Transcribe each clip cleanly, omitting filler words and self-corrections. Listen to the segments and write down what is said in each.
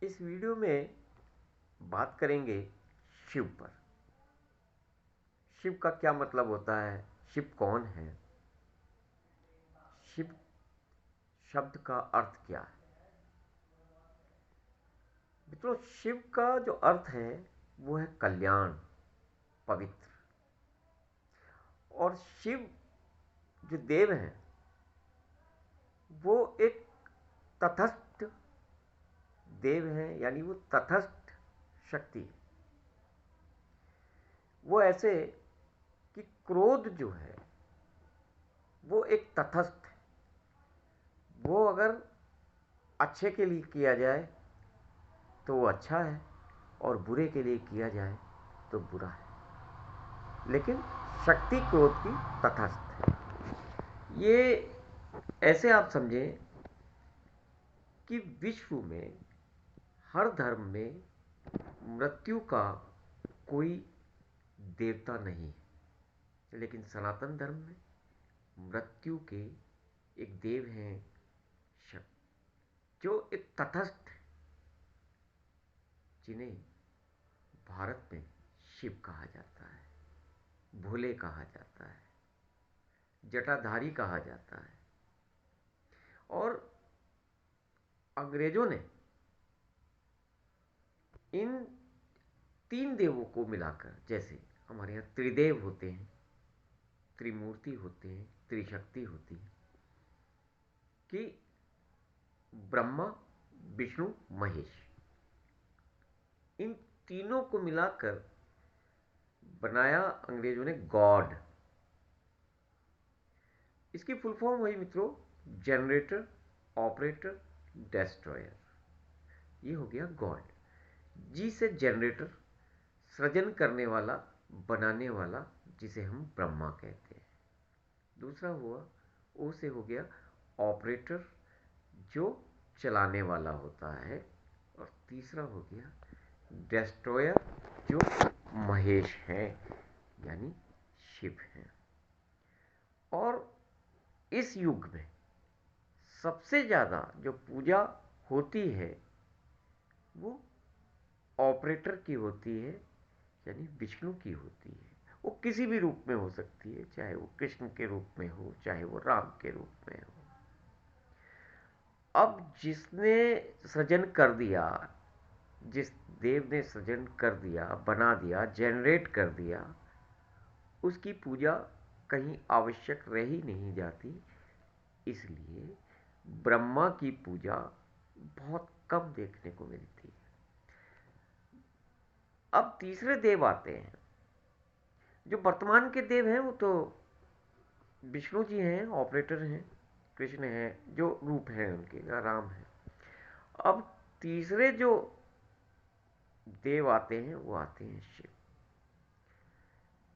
इस वीडियो में बात करेंगे शिव पर। शिव का क्या मतलब होता है, शिव कौन है, शिव शब्द का अर्थ क्या है। मित्रों, शिव का जो अर्थ है वो है कल्याण, पवित्र। और शिव जो देव हैं वो एक तटस्थ देव हैं, यानी वो तटस्थ शक्ति है। वो ऐसे कि क्रोध जो है वो एक तटस्थ है। वो अगर अच्छे के लिए किया जाए तो वो अच्छा है, और बुरे के लिए किया जाए तो बुरा है। लेकिन शक्ति क्रोध की तटस्थ है। ये ऐसे आप समझें कि विश्व में हर धर्म में मृत्यु का कोई देवता नहीं है, लेकिन सनातन धर्म में मृत्यु के एक देव हैं शिव, जो एक तटस्थ, जिन्हें भारत में शिव कहा जाता है, भोले कहा जाता है, जटाधारी कहा जाता है। और अंग्रेजों ने इन तीन देवों को मिलाकर, जैसे हमारे यहाँ त्रिदेव होते हैं, त्रिमूर्ति होते हैं, त्रिशक्ति होती है, कि ब्रह्मा, विष्णु, महेश, इन तीनों को मिलाकर बनाया अंग्रेजों ने गॉड। इसकी फुल फॉर्म हुई मित्रों जनरेटर, ऑपरेटर, डेस्ट्रॉयर। ये हो गया गॉड। जी से जनरेटर, सृजन करने वाला, बनाने वाला, जिसे हम ब्रह्मा कहते हैं। दूसरा हुआ, ओ से हो गया ऑपरेटर, जो चलाने वाला होता है। और तीसरा हो गया डेस्ट्रॉयर, जो महेश है, यानी शिव है। और इस युग में सबसे ज़्यादा जो पूजा होती है वो ऑपरेटर की होती है, यानी विष्णु की होती है। वो किसी भी रूप में हो सकती है, चाहे वो कृष्ण के रूप में हो, चाहे वो राम के रूप में हो। अब जिसने सृजन कर दिया, जिस देव ने सृजन कर दिया, बना दिया, जनरेट कर दिया, उसकी पूजा कहीं आवश्यक रह ही नहीं जाती। इसलिए ब्रह्मा की पूजा बहुत कम देखने को मिलती है। अब तीसरे देव आते हैं। जो वर्तमान के देव हैं वो तो विष्णु जी हैं, ऑपरेटर हैं, कृष्ण हैं, जो रूप हैं उनके, या राम है। अब तीसरे जो देव आते हैं वो आते हैं शिव।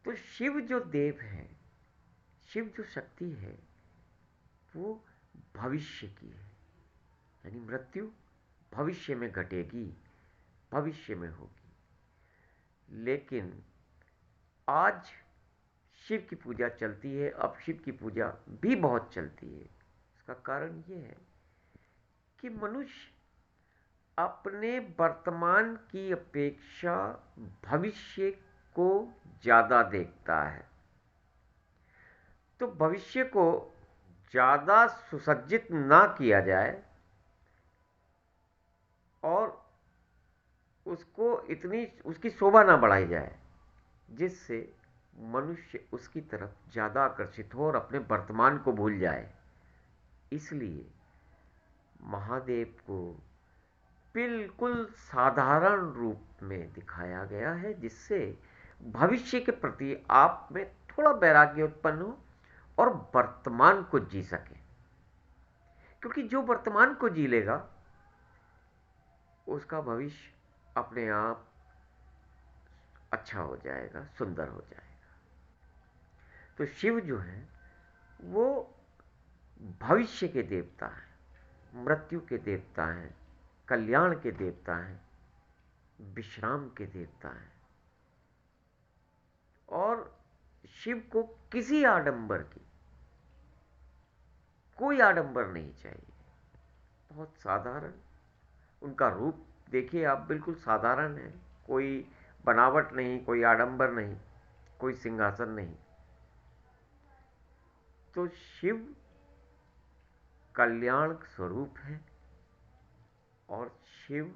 तो शिव जो देव है, शिव जो शक्ति है, वो भविष्य की है। यानी मृत्यु भविष्य में घटेगी, भविष्य में होगी। लेकिन आज शिव की पूजा चलती है, अब शिव की पूजा भी बहुत चलती है। इसका कारण ये है कि मनुष्य अपने वर्तमान की अपेक्षा भविष्य को ज़्यादा देखता है। तो भविष्य को ज़्यादा सुसज्जित ना किया जाए और उसको इतनी उसकी शोभा ना बढ़ाई जाए, जिससे मनुष्य उसकी तरफ ज़्यादा आकर्षित हो और अपने वर्तमान को भूल जाए। इसलिए महादेव को बिल्कुल साधारण रूप में दिखाया गया है, जिससे भविष्य के प्रति आप में थोड़ा वैराग्य उत्पन्न हो और वर्तमान को जी सके। क्योंकि जो वर्तमान को जी लेगा उसका भविष्य अपने आप अच्छा हो जाएगा, सुंदर हो जाएगा। तो शिव जो है वो भविष्य के देवता हैं, मृत्यु के देवता हैं, कल्याण के देवता हैं, विश्राम के देवता हैं। और शिव को किसी आडंबर की कोई आडंबर नहीं चाहिए। बहुत साधारण उनका रूप देखिए आप, बिल्कुल साधारण है, कोई बनावट नहीं, कोई आडंबर नहीं, कोई सिंहासन नहीं। तो शिव कल्याण स्वरूप है, और शिव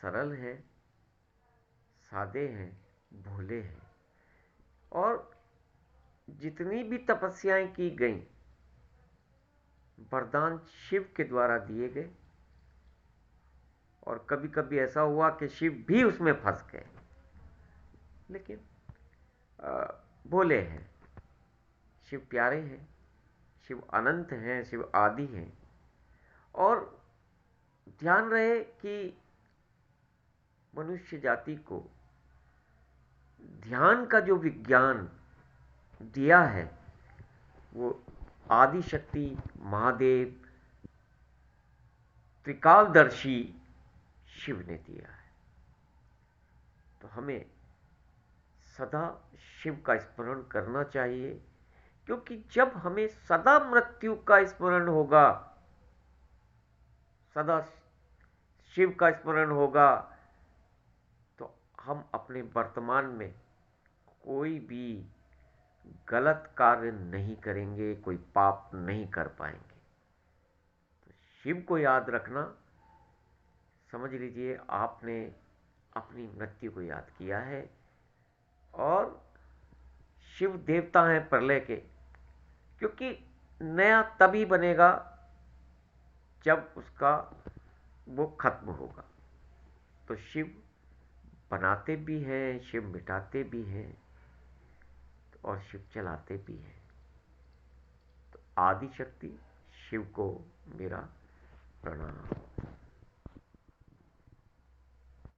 सरल है, सादे हैं, भोले हैं। और जितनी भी तपस्याएं की गईं, वरदान शिव के द्वारा दिए गए, और कभी कभी ऐसा हुआ कि शिव भी उसमें फंस गए, लेकिन भोले हैं, शिव प्यारे हैं, शिव अनंत हैं, शिव आदि हैं। और ध्यान रहे कि मनुष्य जाति को ध्यान का जो विज्ञान दिया है, वो आदि शक्ति महादेव त्रिकालदर्शी शिव ने दिया है। तो हमें सदा शिव का स्मरण करना चाहिए, क्योंकि जब हमें सदा मृत्यु का स्मरण होगा, सदा शिव का स्मरण होगा, तो हम अपने वर्तमान में कोई भी गलत कार्य नहीं करेंगे, कोई पाप नहीं कर पाएंगे। तो शिव को याद रखना, समझ लीजिए आपने अपनी मृत्यु को याद किया है। और शिव देवता हैं प्रलय के, क्योंकि नया तभी बनेगा जब उसका वो खत्म होगा। तो शिव बनाते भी हैं, शिव मिटाते भी हैं, और शिव चलाते भी हैं। तो आदि शक्ति शिव को मेरा प्रणाम।